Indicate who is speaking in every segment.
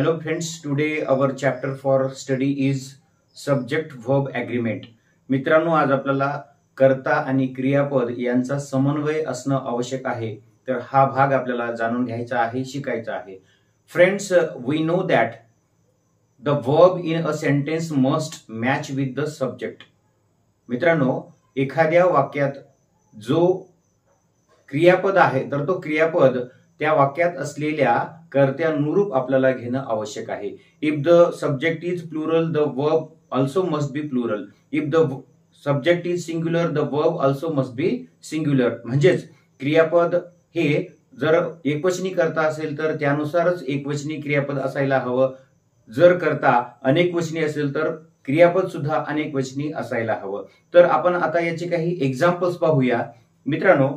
Speaker 1: Hello friends, today our chapter for study is subject verb agreement. मित्रांनो, आज आपल्याला कर्ता आणि क्रियापद यांचा समन्वय असणं आवश्यक आहे. तर हा भाग आपल्याला जाणून घ्यायचा आहे, शिकायचा आहे. Friends, we know that the verb in a sentence must match with the subject. मित्रांनो, एखाद्या वाक्यात जो क्रियापद आहे तर तो क्रियापद त्या वाक्यात असलेल्या कर्त्यानुरूप आपल्याला घेणं आवश्यक आहे. If the subject is plural the verb also must be plural. If the subject is singular the verb also must be singular. म्हणजेच क्रियापद हे जर एकवचनी कर्ता असेल तर त्यानुसारच एकवचनी क्रियापद असायला हवं. जर कर्ता अनेकवचनी असेल तर क्रियापद सुद्धा अनेकवचनी असायला हवं. तर आपण आता याचे काही एक्झाम्पल्स पाहूया. मित्रांनो,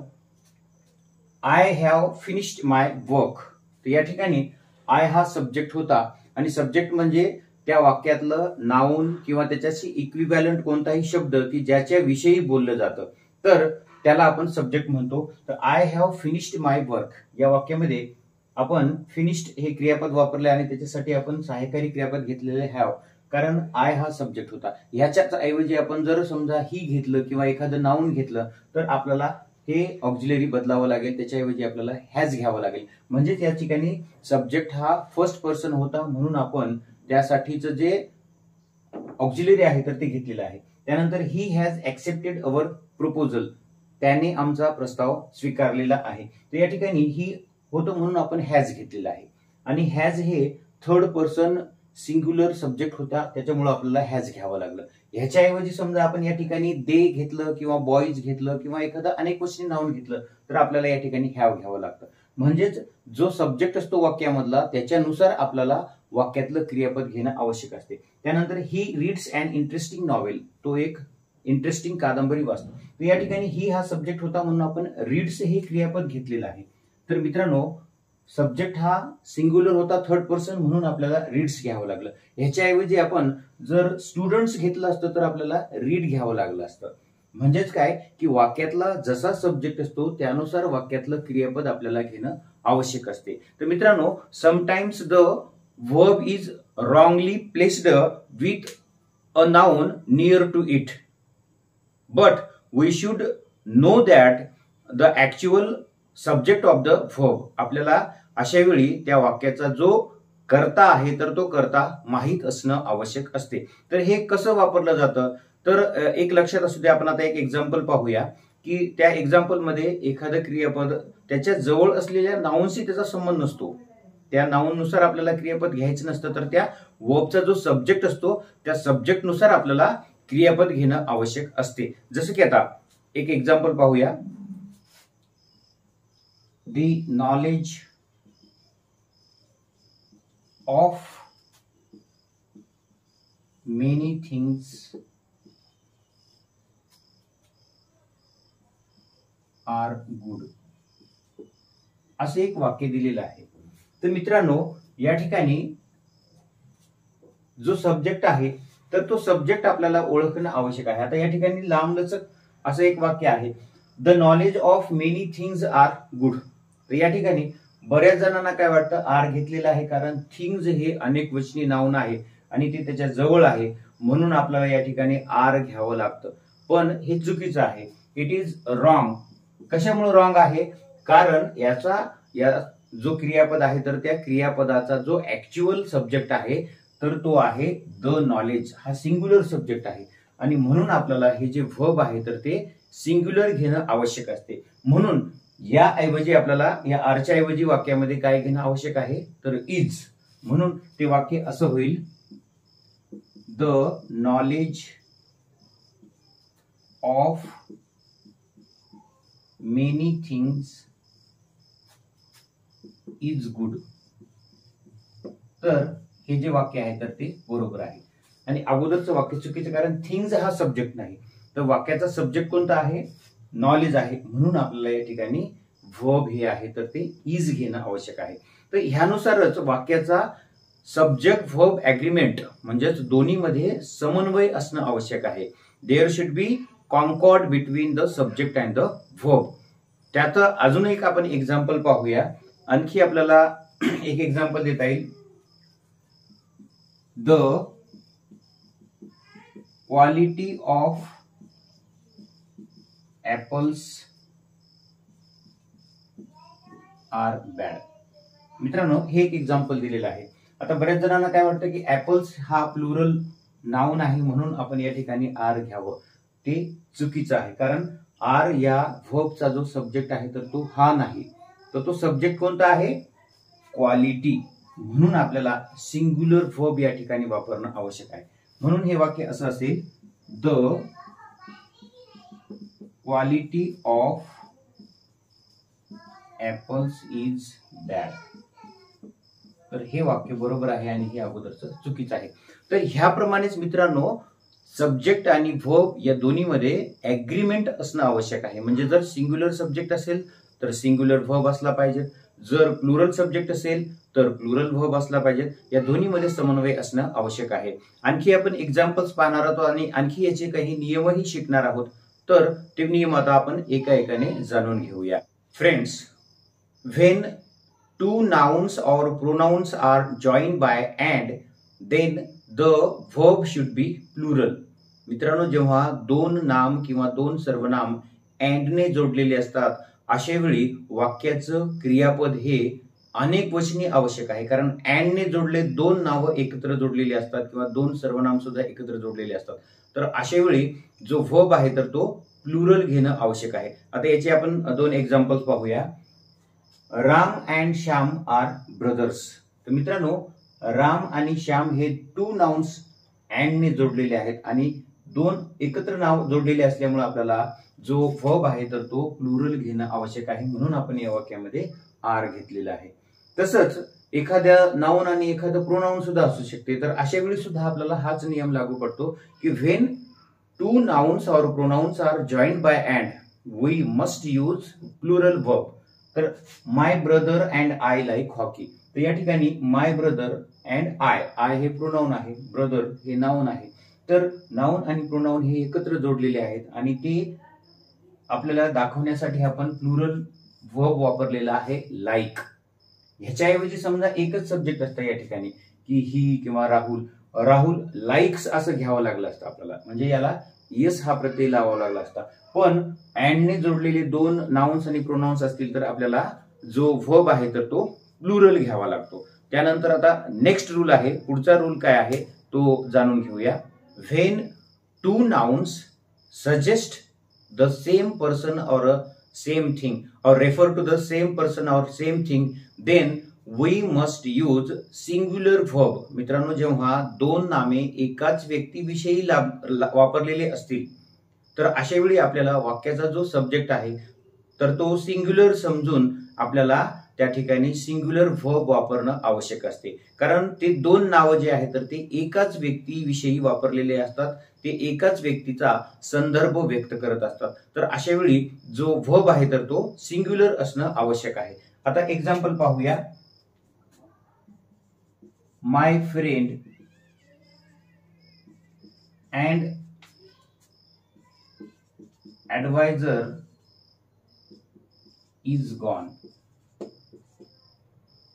Speaker 1: I have finished my work. तर या ठिकाणी आय हा सब्जेक्ट होता आणि सब्जेक्ट म्हणजे त्या वाक्यातलं नाउन किंवा त्याच्याशी इक्विव्हॅलंट कोणताही शब्द की ज्याच्या विषयी बोललं जातं तर त्याला आपण सब्जेक्ट म्हणतो. तर I have finished my work या वाक्यामध्ये आपण फिनिश्ड हे क्रियापद वापरले आणि त्याच्यासाठी आपण सहाय्यकारी क्रियापद घेतलेले हॅव, कारण आय हा सब्जेक्ट होता. ह्याच्याच ऐवजी आपण जर समजा ही घेतलं किंवा एखादं नाउन घेतलं तर आपल्याला हे ऑक्झिलरी बदलावं लागेल. त्याच्याऐवजी आपल्याला हॅज घ्यावं लागेल. म्हणजे त्या ठिकाणी सब्जेक्ट हा फर्स्ट पर्सन होता म्हणून आपण त्यासाठीचं जे ऑक्झिलरी आहे तर ते घेतलेलं आहे. त्यानंतर he has accepted our proposal. त्याने आमचा प्रस्ताव स्वीकारलेला आहे. तर या ठिकाणी ही होतं म्हणून आपण हॅज घेतलेला आहे. आणि हॅज हे थर्ड पर्सन सिंग्युलर सब्जेक्ट होता त्याच्यामुळे आपल्याला हॅज घ्यावं लागलं. ह्याच्याऐवजी समजा आपण या ठिकाणी दे घेतलं किंवा बॉईज घेतलं किंवा एखादं अनेकवचनी नाउन घेतलं तर आपल्याला या ठिकाणी हॅव घ्यावं लागतं. म्हणजेच जो सब्जेक्ट असतो वाक्यामधला त्याच्यानुसार आपल्याला वाक्यातलं क्रियापद घेणं आवश्यक असते. त्यानंतर ही रीड्स अन इंटरेस्टिंग नॉवेल. तो एक इंटरेस्टिंग कादंबरी वाचतो. तर या ठिकाणी ही हा सब्जेक्ट होता म्हणून आपण रीड्स हे क्रियापद घेतलेलं आहे. तर मित्रांनो, सब्जेक्ट हा सिंग्युलर होता थर्ड पर्सन म्हणून आपल्याला रीड्स घ्यावं लागलं. ह्याच्याऐवजी आपण जर स्टुडंट्स घेतलं असतं तर आपल्याला रीड घ्यावं लागलं असतं. म्हणजेच काय की वाक्यातला जसा सब्जेक्ट असतो त्यानुसार वाक्यातलं क्रियापद आपल्याला घेणं आवश्यक असते. तर मित्रांनो, sometimes the verb is wrongly placed with a noun near to it, but we should know that the actual subject of the verb. आपल्याला अशा वेळी त्या वाक्याचा जो कर्ता आहे तर तो कर्ता माहीत असणं आवश्यक असते. तर हे कसं वापरलं जातं तर एक लक्षात असू दे. आपण आता एक एक्झाम्पल पाहूया की त्या एक्झाम्पल मध्ये एखादं क्रियापद त्याच्या जवळ असलेल्या नाउनशी त्याचा संबंध नसतो. त्या नाउन नुसार आपल्याला क्रियापद घ्यायचं नसतं तर त्या वर्बचा जो सब्जेक्ट असतो त्या सब्जेक्ट नुसार आपल्याला क्रियापद घेणं आवश्यक असते. जसं की आता एक एक्झाम्पल पाहूया. The knowledge of many things are good. असे एक वाक्य दिलेलं आहे. तर मित्रांनो, या ठिकाणी जो सब्जेक्ट आहे तर तो सब्जेक्ट आपल्याला ओळखणं आवश्यक आहे. आता या ठिकाणी लांबलचक असं एक वाक्य आहे. The knowledge of many things are good. तर या ठिकाणी बऱ्याच जणांना काय वाटतं आर घेतलेलं आहे कारण थिंग्स हे अनेकवचनी नाउन आहे आणि ते त्याच्या जवळ आहे म्हणून आपल्याला या ठिकाणी आर घ्यावं लागतं. पण हे चुकीचं आहे. It is wrong. कशामुळे रॉंग आहे? कारण या जो क्रियापद आहे तर त्या क्रियापदाचा जो ऍक्च्युअल सब्जेक्ट आहे तर तो आहे द नॉलेज. हा सिंग्युलर सब्जेक्ट आहे आणि म्हणून आपल्याला हे जे वर्ब आहे तर ते सिंग्युलर घेणं आवश्यक असते. म्हणून या ऐवजी आपल्याला या आरच्या ऐवजी वाक्यामध्ये काय घेणं आवश्यक आहे तर इज. म्हणून ते वाक्य असं होईल. The knowledge of many things is good. तर हे जे वाक्य आहे तर ते बरोबर आहे. आणि अगोदरचं वाक्य चुकीचं कारण थिंग्स हा सब्जेक्ट नाही तर वाक्याचा सब्जेक्ट कोणता आहे? नॉलेज आहे. म्हणून आपल्याला या ठिकाणी वर्ब हे आहे तर ते इज घेणं आवश्यक आहे. तर ह्यानुसारच वाक्याचा सब्जेक्ट वर्ब ऍग्रीमेंट म्हणजेच दोन्हीमध्ये समन्वय असणं आवश्यक आहे. There should be concord between the subject and the verb. त्याचं अजून एक आपण एक्झाम्पल पाहूया. आणखी आपल्याला एक एक्झाम्पल देता येईल. The quality of apples are bad. मित्रांनो, हे एक एक्झाम्पल दिलेलं आहे. आता बऱ्याच जणांना काय वाटतं की ऍपल्स हा प्लुरल नाउन आहे म्हणून आपण या ठिकाणी आर घ्यावं. ते चुकीचं आहे, कारण आर या व्हर्बचा जो सब्जेक्ट आहे तर तो हा नाही. तर तो सब्जेक्ट कोणता आहे? क्वालिटी. म्हणून आपल्याला सिंग्युलर व्हर्ब या ठिकाणी वापरणं आवश्यक आहे. म्हणून हे वाक्य असं असेल, the quality of apples is bad. तर हे वाक्य बरोबर आहे आणि हे अगोदरचं चुकीचं आहे. तर ह्याप्रमाणेच मित्रांनो, सब्जेक्ट आणि व्हर्ब या दोन्हीमध्ये ऍग्रीमेंट असणं आवश्यक आहे. म्हणजे जर सिंग्युलर सब्जेक्ट असेल तर सिंग्युलर व्हर्ब असला पाहिजे, जर प्लुरल सब्जेक्ट असेल तर प्लुरल व्हर्ब असला पाहिजे. या दोन्हीमध्ये समन्वय असणं आवश्यक आहे. आणखी आपण एक्झाम्पल्स पाहणार आहोत आणि आणखी याचे काही नियमही शिकणार आहोत. तर ते नियम आता आपण एका एकाने जाणून घेऊया. Friends, when two nouns or pronouns are joined by and, then the verb should be plural. मित्रांनो, जेव्हा दोन नाम किंवा दोन सर्वनाम and ने जोडलेले असतात अशा वेळी वाक्याचं क्रियापद हे अनेक वचनी आवश्यक आहे. कारण and ने जोडले दोन नावं एकत्र जोडलेली असतात किंवा दोन सर्वनाम सुद्धा एकत्र जोडलेले असतात. तर अशा वेळी जो वर्ब आहे तर तो प्लुरल घेणं आवश्यक आहे. आता याचे आपण दोन एक्झाम्पल्स पाहूया. Ram and Shyam are brothers. तर मित्रांनो, राम आणि श्याम हे टू नाउन्स अँड ने जोडलेले आहेत आणि दोन एकत्र नाव जोडलेले असल्यामुळे आपल्याला जो वर्ब आहे तर तो प्लुरल घेणं आवश्यक आहे. म्हणून आपण या वाक्यामध्ये आर घेतलेला आहे. तसंच एखाद्या नाउन आणि एखादं प्रोनाउन सुद्धा असू शकते. तर अशा वेळी सुद्धा आपल्याला हाच नियम लागू पडतो की when two nouns or pronouns are joined by and we must use plural verb. तर my brother and I like hockey. तर या ठिकाणी माय ब्रदर अँड आय हे प्रोनाउन आहे, ब्रदर हे नाउन आहे. तर नाउन आणि प्रोनाउन हे एकत्र जोडलेले आहेत आणि ते आपल्याला दाखवण्यासाठी आपण प्लुरल वर्ब वापरलेला आहे, लाईक. ह्याच्याऐवजी समजा एकच सब्जेक्ट असतं या ठिकाणी की ही किंवा राहुल लाईक्स असं घ्यावं लागलं असतं आपल्याला. म्हणजे याला येस हा प्रत्यय लावावा लागला असता. पण अँड ने जोडलेले दोन नाउन्स आणि प्रोनाउन्स असतील तर आपल्याला जो वर्ब आहे तर तो प्लुरल घ्यावा लागतो. त्यानंतर आता नेक्स्ट रूल आहे. पुढचा रूल काय आहे तो जाणून घेऊया. When two nouns suggest the same person or same thing or refer to the same person or same thing, then we must use singular verb. मित्रांनो, जेव्हा दोन नामे एकाच व्यक्तीविषयी वापरलेले असतील तर अशा वेळी आपल्याला वाक्याचा जो सब्जेक्ट आहे तर तो सिंग्युलर समजून आपल्याला त्या ठिकाणी सिंग्युलर वर्ब वापरणं आवश्यक असते. कारण ते दोन नावं जे आहेत तर ते एकाच व्यक्तीविषयी वापरलेले असतात. ते एकाच व्यक्तीचा संदर्भ व्यक्त करत असतात. तर अशा वेळी जो वर्ब आहे तर तो सिंग्युलर असणं आवश्यक आहे. आता एक्झाम्पल पाहूया. My friend and advisor is gone.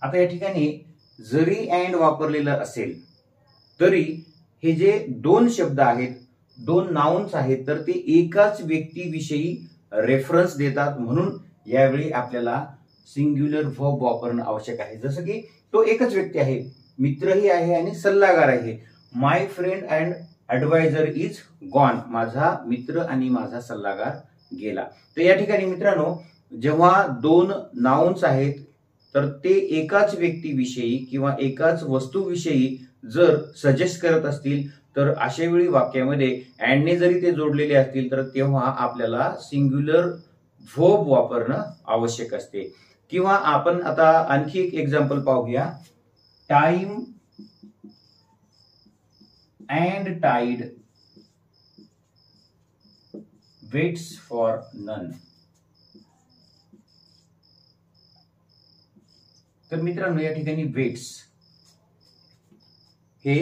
Speaker 1: आता या ठिकाणी जरी अँड वापरलेलं असेल तरी हे जे दोन शब्द आहेत, दोन नाउन्स आहेत तर ते एकाच व्यक्तीविषयी रेफरन्स देतात. म्हणून यावेळी आपल्याला सिंग्युलर वर्ब वापरणं आवश्यक आहे. जसं की तो एकच व्यक्ती आहे, मित्रही आहे आणि सल्लागार आहे. My friend and advisor is gone. माझा मित्र आणि माझा सल्लागार गेला. तर या ठिकाणी मित्रांनो, जेव्हा दोन नाउन्स आहेत तर ते एकाच व्यक्तीविषयी किंवा एकाच वस्तूविषयी जर सजेस्ट करत असतील तर अशा वेळी वाक्यामध्ये अँडने जरी ते जोडलेले असतील तर तेव्हा आपल्याला सिंग्युलर वर्ब वापरणं आवश्यक असते. किंवा आपण आता आणखी एक एक्झाम्पल पाहूया. Time and tide waits for none. तर मित्रांनो, या ठिकाणी वेट्स हे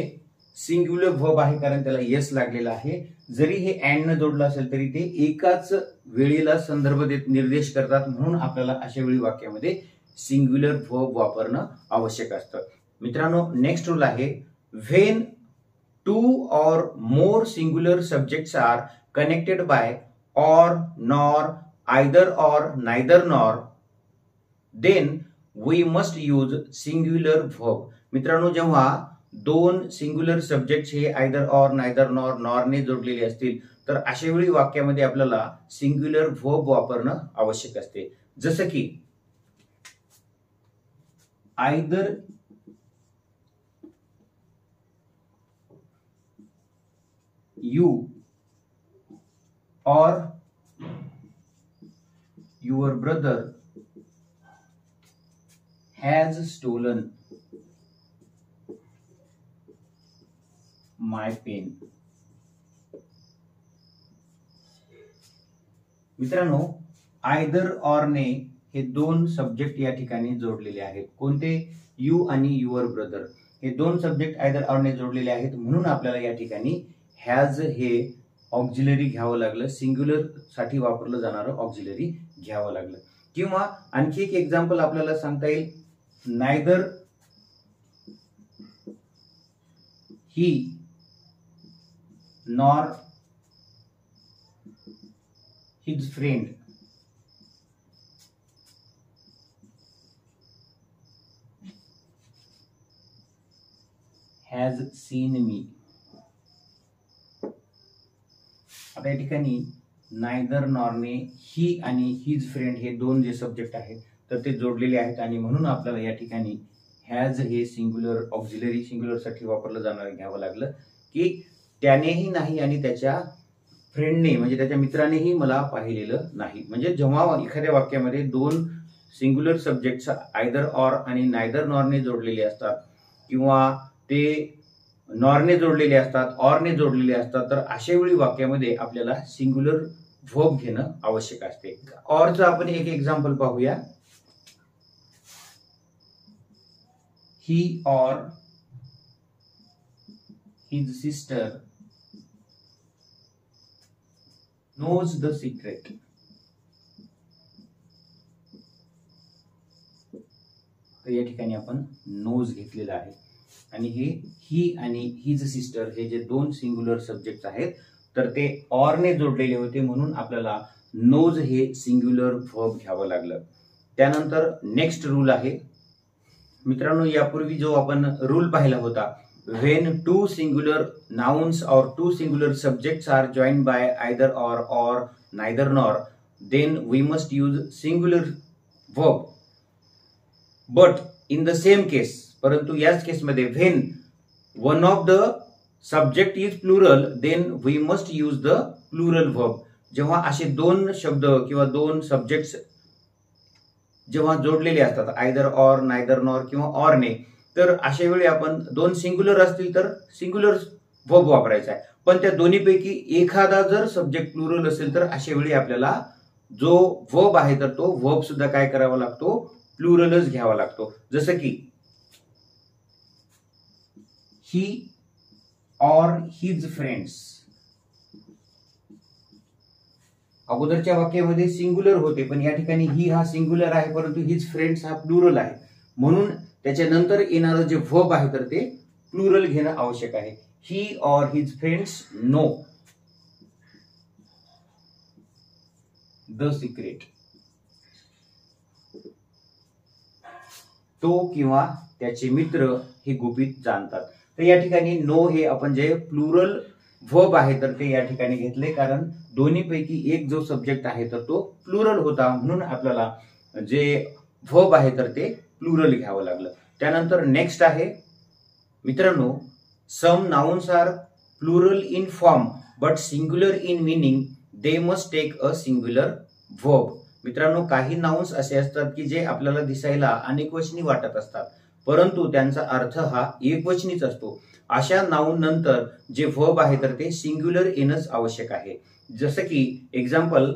Speaker 1: सिंग्युलर वर्ब आहे कारण त्याला येस लागलेला आहे. जरी हे अँड न जोडलं असेल तरी ते एकाच वेळेला संदर्भ देत निर्देश करतात. म्हणून आपल्याला अशा वेळी वाक्यामध्ये सिंग्युलर वर्ब वापरणं आवश्यक असतं. मित्रांनो, नेक्स्ट रूल आहे. When 2 or more singular subjects are connected by or, nor, either or, neither nor, then we must use singular verb. मित्रांनो, जेव्हा दोन सिंग्युलर सब्जेक्ट हे आयदर ऑर, नायदर नॉर, नॉरने जोडलेले असतील तर अशा वेळी वाक्यामध्ये आपल्याला सिंग्युलर वर्ब वापरणं आवश्यक असते. जसं की आयदर यू और your brother has stolen my pen. मित्रांनो, आयदर ऑर ने हे दोन सब्जेक्ट या ठिकाणी जोडलेले आहेत. कोणते? यू आणि युअर ब्रदर हे दोन सब्जेक्ट आयदर ऑर ने जोडलेले आहेत, म्हणून आपल्याला या ठिकाणी हॅज हे ऑक्झिलरी घ्यावं लागलं, सिंग्युलर साठी वापरलं जाणारं ऑक्झिलरी घ्यावं लागलं. किंवा आणखी एक एक्झाम्पल आपल्याला सांगता येईल, neither he nor his friend has seen me. आता या ठिकाणी नायदर नॉरने ही आणि हिज फ्रेंड हे दोन जे सब्जेक्ट आहेत तर ते जोडलेले आहेत आणि म्हणून आपल्याला या ठिकाणी हॅज हे सिंग्युलर ऑक्झिलरी सिंग्युलर साठी वापरलं जाणार घ्यावं लागलं की त्यानेही नाही आणि त्याच्या फ्रेंडने म्हणजे त्याच्या मित्रानेही मला पाहिलेलं नाही. म्हणजे जेव्हा एखाद्या वाक्यामध्ये दोन सिंग्युलर सब्जेक्ट आयदर ऑर आणि नायदर नॉरने जोडलेले असतात किंवा ते नॉरने जोडलेले असतात, ऑरने जोडलेले असतात, तर अशा वेळी वाक्यामध्ये आपल्याला सिंग्युलर वर्ब घेणं आवश्यक असते. ऑरचं आपण एक एक्झाम्पल पाहूया. He or his sister knows the secret. तर या ठिकाणी आपण नोज घेतलेला आहे आणि हे ही आणि हिज सिस्टर हे जे दोन सिंग्युलर सब्जेक्ट आहेत तर ते ऑरने जोडलेले होते, म्हणून आपल्याला नोज हे सिंग्युलर वर्ब घ्यावं लागलं. त्यानंतर नेक्स्ट रूल आहे. मित्रांनो, यापूर्वी जो आपण रूल पाहिला होता, when two singular nouns or two singular subjects are joined by either or neither nor, then we must use singular verb. But in the same case, परंतु याच केसमध्ये when one of the subject is plural then we must use the plural verb. जेव्हा असे दोन शब्द किंवा दोन subjects जेव्हा जोडलेले असतात आयदर ऑर, नायदर नॉर किंवा ऑरने, तर अशा वेळी आपण दोन सिंग्युलर असतील तर सिंग्युलर वर्ब वापरायचा आहे. पण त्या दोन्हीपैकी एखादा जर सब्जेक्ट प्लुरल असेल तर अशा वेळी आपल्याला जो वर्ब आहे तर तो वर्ब सुद्धा काय करावा लागतो? प्लुरलच घ्यावा लागतो. जसं की ही ऑर हिज फ्रेंड्स, अगोदरच्या वाक्यामध्ये सिंग्युलर होते पण या ठिकाणी ही हा सिंग्युलर आहे परंतु हिज फ्रेंड्स हा प्लुरल आहे, म्हणून त्याच्यानंतर येणारं जे वर्ब आहे तर ते प्लुरल घेणं आवश्यक आहे. He or his friends know the secret. तो किंवा त्याचे मित्र हे गुपित जाणतात. तर या ठिकाणी नो हे आपण जे प्लुरल वर्ब आहे तर ते या ठिकाणी घेतले, कारण दोन्हीपैकी एक जो सब्जेक्ट आहे तर तो प्लुरल होता, म्हणून आपल्याला जे वर्ब आहे तर ते प्लुरल घ्यावं लागलं. त्यानंतर नेक्स्ट आहे मित्रांनो, some nouns are plural in form but singular in meaning, they must take a singular verb. मित्रांनो, काही नाउन्स असे असतात की जे आपल्याला दिसायला अनेकवचनी वाटत असतात परंतु त्यांचा अर्थ हा एकवचनीच असतो. अशा नाउन नंतर जे वर्ब आहे तर ते सिंग्युलर येणंच आवश्यक आहे. जसं की example,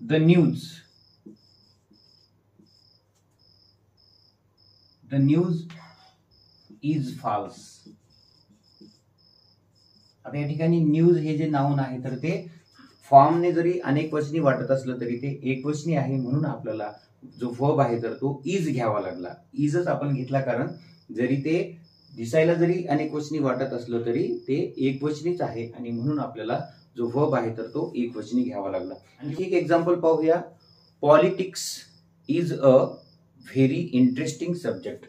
Speaker 1: the news. The news is false. आता या ठिकाणी न्यूज हे जे नाउन आहे तर ते फॉर्मने जरी अनेक वचनी वाटत असलं तरी ते एकवचनी आहे, म्हणून आपल्याला जो वर्ब आहे तर तो इज घ्यावा लागला. इजच आपण घेतला कारण जरी ते दिसायला जरी अनेकवचनी वाटत असलं तरी ते एकवचनीच आहे आणि म्हणून आपल्याला जो वर्ब आहे तर तो एकवचनी घ्यावा लागला. आणखी एक एक्झाम्पल पाहूया. Politics is a very interesting subject.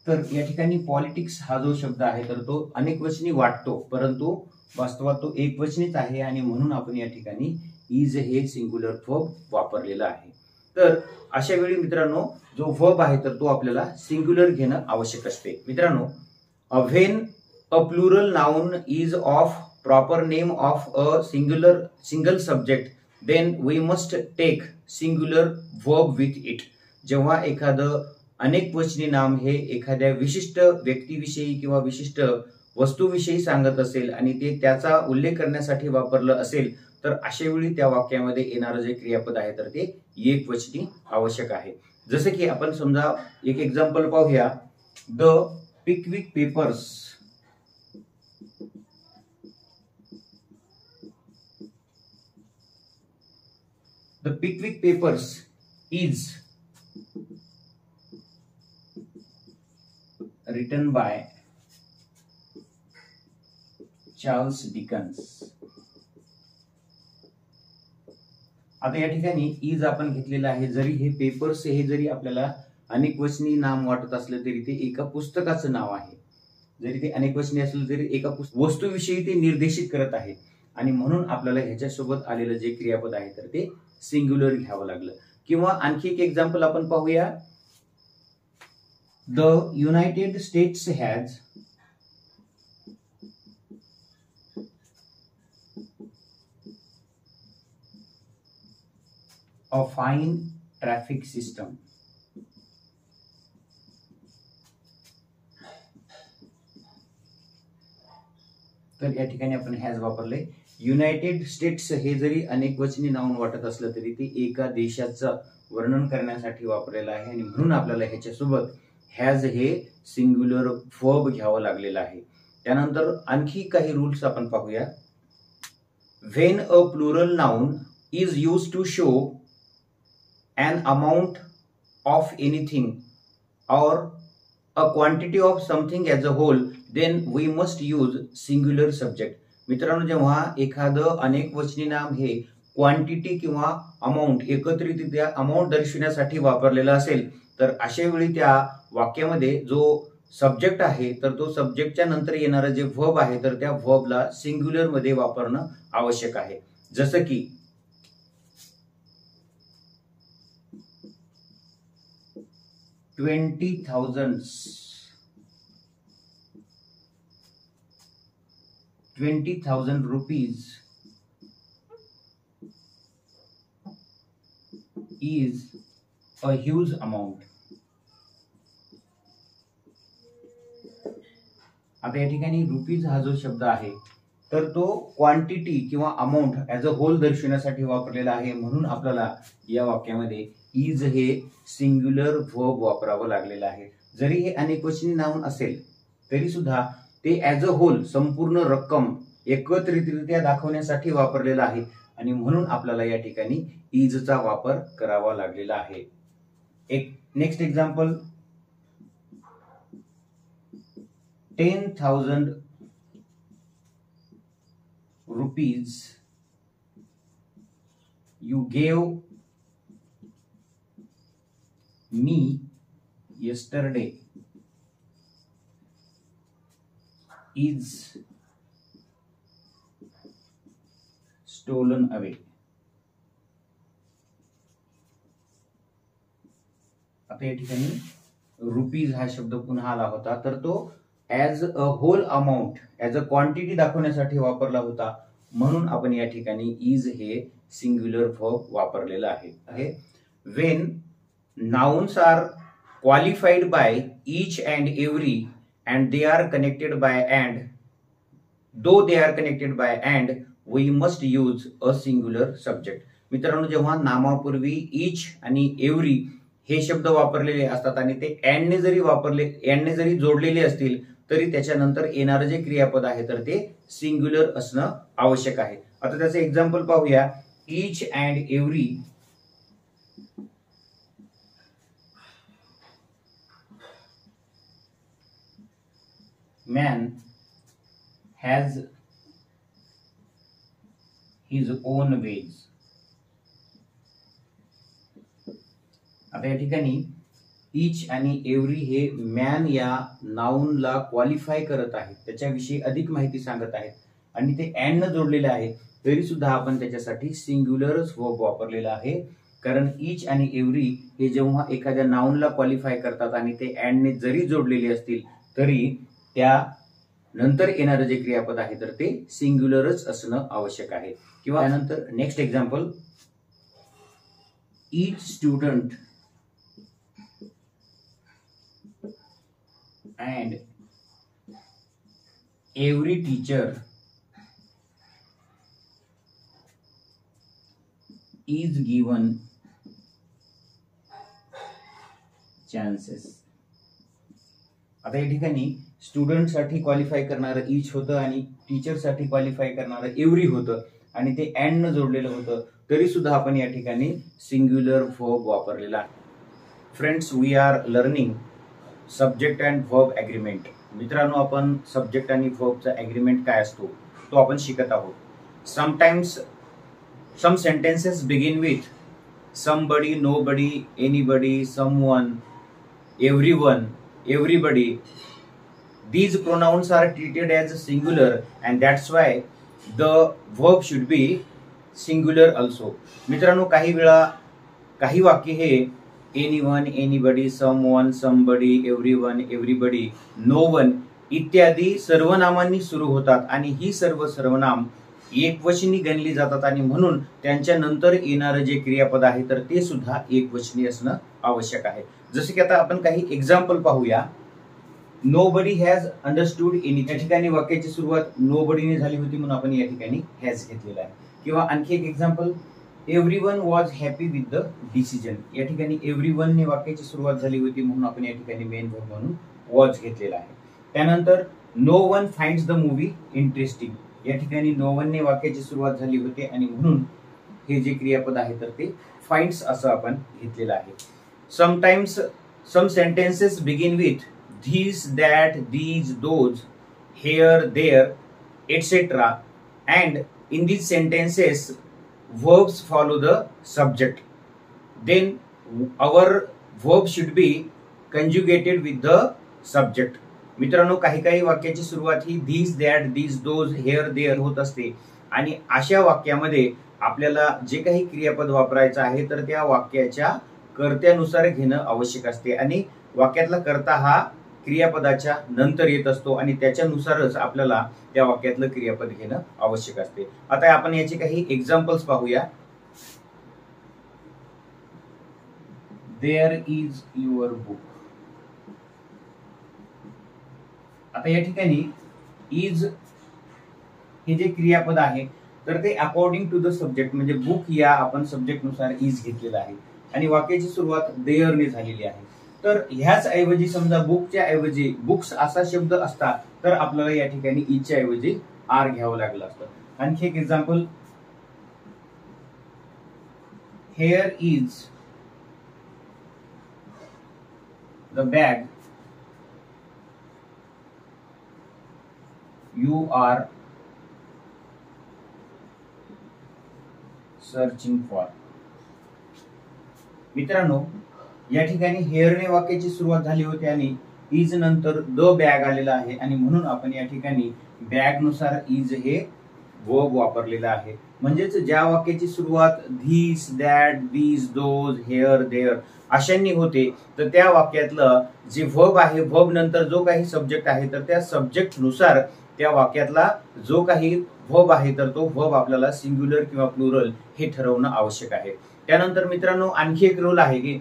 Speaker 1: तर या ठिकाणी पॉलिटिक्स हा जो शब्द आहे तर तो अनेकवचनी वाटतो, परंतु वास्तवात तो एकवचनीच आहे आणि म्हणून आपण या ठिकाणी इज हे सिंग्युलर वर्ब वापरलेला आहे. तर अशा वेळी मित्रांनो जो वर्ब आहे तर तो आपल्याला सिंग्युलर घेणं आवश्यक असते. मित्रांनो, when a plural noun is of proper name of a single subject then we must take singular verb with it. जेव्हा एखादं अनेकवचनी नाम हे एखाद्या विशिष्ट व्यक्तीविषयी किंवा विशिष्ट वस्तूविषयी सांगत असेल आणि ते त्याचा उल्लेख करण्यासाठी वापरलं असेल तर अशा वेळी त्या वाक्यामध्ये येणारं जे क्रियापद आहे तर ते एकवचनी आवश्यक आहे. जसे की आपण समजा एक एक्झाम्पल पाहूया. The Pickwick papers is written by Charles Dickens. आता या ठिकाणी इज आपण घेतलेलं आहे. जरी हे पेपर्स हे जरी आपल्याला अनेकवचनी नाम वाटत असलं तरी ते एका पुस्तकाचं नाव आहे. जरी ते अनेकवचनी असलं तरी एका वस्तूविषयी ते निर्देशित करत आहे आणि म्हणून आपल्याला ह्याच्यासोबत आलेलं जे क्रियापद आहे तर ते सिंग्युलर घ्यावं लागलं. किंवा आणखी एक एक्झाम्पल आपण पाहूया. The United States has a fine traffic system. तर या ठिकाणी आपण हॅज वापरले. युनायटेड स्टेट्स हे जरी अनेकवचनी नाउन वाटत असलं तरी ते एका देशाचं वर्णन करण्यासाठी वापरलेलं आहे आणि म्हणून आपल्याला ह्याच्यासोबत हॅज हे सिंग्युलर वर्ब घ्यावं लागलेलं आहे. त्यानंतर आणखी काही रूल्स आपण पाहूया. When a plural noun is use to show an amount of anything or a quantity of something as a whole then we must use singular subject. मित्रांनो, जेव्हा एखादं अनेकवचनी नाम हे क्वांटिटी किंवा अमाऊंट एकत्रितरित्या अमाऊंट दर्शविण्यासाठी वापरलेलं असेल तर अशा वेळी त्या वाक्यामध्ये जो सब्जेक्ट आहे तर तो सब्जेक्टच्या नंतर येणारं जे वर्ब आहे तर त्या वर्बला सिंग्युलर मध्ये वापरणं आवश्यक आहे. जसं की 20,000 rupees is a huge amount. आता या ठिकाणी रुपीज हा जो शब्द आहे तर तो क्वांटिटी किंवा अमाऊंट ऍज अ होल दर्शविण्यासाठी वापरलेला आहे म्हणून आपल्याला या वाक्यामध्ये इज हे सिंग्युलर वर्ब वापरावं लागलेलं आहे. जरी हे अनेकवचनी नाउन असेल तरी सुद्धा ते ऍज अ होल संपूर्ण रक्कम एकत्रितरित्या दाखवण्यासाठी वापरलेला आहे आणि म्हणून आपल्याला या ठिकाणी इजचा वापर करावा लागलेला आहे. एक next example. 10,000 rupees you gave me yesterday is stolen away. आता या ठिकाणी रुपीज हा शब्द पुन्हा आला होता तर तो as a whole amount as a quantity दाखवण्यासाठी वापरला होता म्हणून आपण या ठिकाणी इज हे सिंग्युलर वर्ब वापरलेलं आहे. When nouns are qualified by each and every and they are connected by and though they are connected by and we must use a singular subject. मित्रांनो, जेव्हा नामापूर्वी ईच आणि एव्हरी हे शब्द वापरलेले असतात आणि ते अँडने जरी जोडलेले असतील तरी त्याच्यानंतर येणारं जे क्रियापद आहे तर ते सिंग्युलर असणं आवश्यक आहे. आता त्याचं एक्झाम्पल पाहूया. Each and every man has his own ways. आता या ठिकाणी ईच आणि एव्हरी हे मॅन या नाउनला क्वालिफाय करत आहेत, त्याच्याविषयी अधिक माहिती सांगत आहेत आणि ते अँड न जोडलेले आहे तरी सुद्धा आपण त्याच्यासाठी सिंग्युलरच वर्ब वापरलेला आहे. कारण ईच आणि एव्हरी हे जेव्हा एखाद्या नाउनला क्वालिफाय करतात आणि ते अँडने जरी जोडलेले असतील तरी त्या नंतर येणारं जे क्रियापद आहे तर ते सिंग्युलरच असणं आवश्यक आहे. किंवा त्यानंतर next example, each student and every teacher is given chances. आता या ठिकाणी स्टुडंट साठी क्वालिफाय करणारं ईच होतं आणि टीचर साठी क्वालिफाय करणारं एव्हरी होतं आणि ते अँड न जोडलेलं होतं तरी सुद्धा आपण या ठिकाणी सिंग्युलर वर्ब वापरलेला आहे. Friends, we are learning subject and verb agreement. मित्रांनो, आपण सब्जेक्ट आणि वर्बचा ॲग्रीमेंट काय असतो तो आपण शिकत आहोत. Sometimes some sentences begin with somebody, nobody, anybody, someone, everyone, everybody. These pronouns are treated as singular and that's why the verb should be singular also. मित्रांनो, काही वेळा काही वाक्य हे anyone, anybody, someone, somebody, everyone, everybody, no one इत्यादी सर्वनामांनी सुरू होतात आणि ही सर्व सर्वनाम एकवचनी गणली जातात आणि म्हणून त्यांच्या नंतर येणारं जे क्रियापद आहे तर ते सुद्धा एकवचनी असणं आवश्यक आहे. जसे की आता आपण काही एक्झाम्पल पाहूया. Nobody has understood any. त्या ठिकाणी वाक्याची सुरुवात नोबडीने झाली होती म्हणून आपण या ठिकाणी हॅज घेतलेला आहे. किंवा आणखी एक example, everyone was happy with the decision. या ठिकाणी एव्हरीवन ने वाक्याची सुरुवात झाली होती म्हणून आपण या ठिकाणी मेन वर्ब म्हणून वॉज घेतलेला आहे. त्यानंतर no one finds the movie interesting. या ठिकाणी नो वन ने वाक्याची सुरुवात झाली होती आणि म्हणून हे जे क्रियापद आहे तर ते फाइंड्स असं आपण घेतलेलं आहे. Sometimes some sentences begin with these, that, these, those, here, there, etc. And in these sentences, verbs follow the subject. Then our verb should be conjugated with the subject. मित्रांनो, काही काही वाक्याची सुरुवात ही these, that, these, those, here, there होत असते आणि अशा वाक्यामध्ये आपल्याला जे काही क्रियापद वापरायचं आहे तर त्या वाक्याच्या कर्त्यानुसार घेणं आवश्यक असते आणि वाक्यातला कर्ता हा क्रियापदाच्या नंतर येत असतो आणि त्याच्यानुसारच आपल्याला त्या वाक्यातलं क्रियापद घेणं आवश्यक असते. आता आपण याचे काही एक्झाम्पल्स पाहूया. There is your book. आता या ठिकाणी इज हे जे क्रियापद आहे तर ते अकॉर्डिंग टू द सब्जेक्ट म्हणजे बुक या आपण सब्जेक्ट नुसार इज घेतलेला आहे आणि वाक्याची सुरुवात देअर ने झालेली आहे. तर ह्याच ऐवजी समजा बुकच्या ऐवजी बुक्स असा शब्द असता तर आपल्याला या ठिकाणी इजच्या ऐवजी आर घ्यावं लागलं असतं. आणखी एक example, here is the bag you are searching for. मित्रांनो, या ठिकाणी हेअरने वाक्याची सुरुवात झाली होती आणि इज नंतर द बॅग आलेला आहे आणि म्हणून आपण या ठिकाणी बॅग नुसार इज हे वर्ब वापरलेला आहे. म्हणजेच ज्या वाक्याची सुरुवात this, that, these, those, here, there अशांनी होते तर त्या वाक्यातलं जे वर्ब आहे, वर्ब नंतर जो काही सब्जेक्ट आहे तर त्या सब्जेक्ट नुसार त्या वाक्यातला जो काही वर्ब आहे तर तो वर्ब आपल्याला सिंग्युलर किंवा प्लुरल हे ठरवणं आवश्यक आहे. त्यानंतर मित्रांनो, आणखी एक रूल आहे की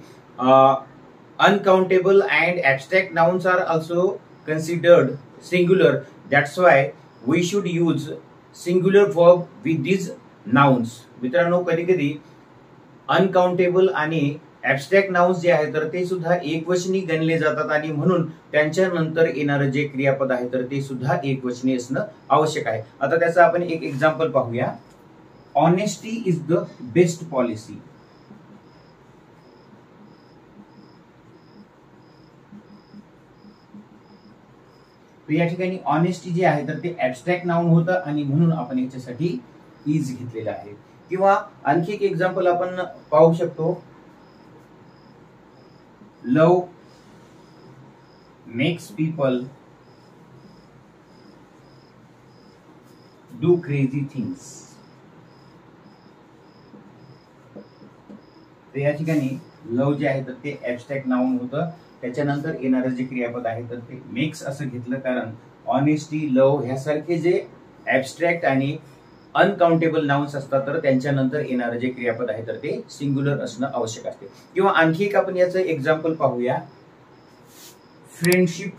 Speaker 1: uncountable and abstract nouns are also considered singular. That's why we should use singular verb with these nouns. मित्रांनो, कधी कधी अनकाउंटेबल आणि ऍबस्ट्रॅक्ट नाउन्स जे आहे तर ते सुद्धा एकवचनी गणले जातात आणि म्हणून त्यांच्या नंतर येणारं जे क्रियापद आहे तर ते सुद्धा एकवचनी असणं आवश्यक आहे. आता त्याचं आपण एक एक्झाम्पल पाहूया. Honesty is the best policy. या ठिकाणी ऑनेस्टी जे आहे तर ते ऍबस्ट्रॅक्ट नाउन होतं आणि म्हणून आपण याच्यासाठी इज घेतलेला आहे. किंवा आणखी एक एक्झाम्पल आपण पाहू शकतो. Love makes people do crazy things. तर या ठिकाणी लव जे आहे तर ते ऍबस्ट्रॅक्ट नाउन होतं. त्याच्यानंतर येणारं जे क्रियापद आहे तर ते मेक्स असं घेतलं, कारण ऑनेस्टी, लव ह्यासारखे जे ऍबस्ट्रॅक्ट आणि अनकाउंटेबल नाउन्स असतात तर त्यांच्यानंतर येणारं जे क्रियापद आहे तर ते सिंग्युलर असणं आवश्यक असते. किंवा आणखी एक आपण याचं एक्झाम्पल पाहूया. Friendship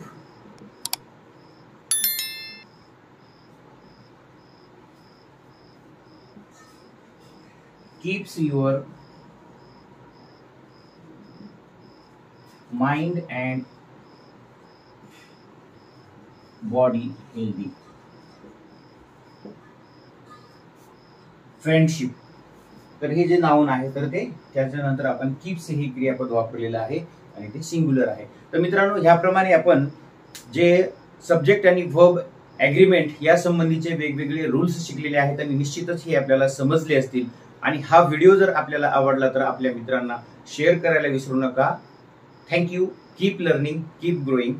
Speaker 1: keeps your mind and body healthy. Friendship तर हे जे नाउन आहे तर ते त्याच्यानंतर आपण कीप्स हे क्रियापद वापरलेलं आहे आणि ते सिंग्युलर आहे. तर मित्रांनो, ह्याप्रमाणे आपण जे सब्जेक्ट आणि वर्ब ऍग्रीमेंट या संबंधीचे वेगवेगळे रूल्स शिकलेले आहेत आणि निश्चितच हे आपल्याला समजले असतील. आणि हा व्हिडिओ जर आपल्याला आवडला तर आपल्या मित्रांना शेअर करायला विसरू नका. Thank you. Keep learning, keep growing.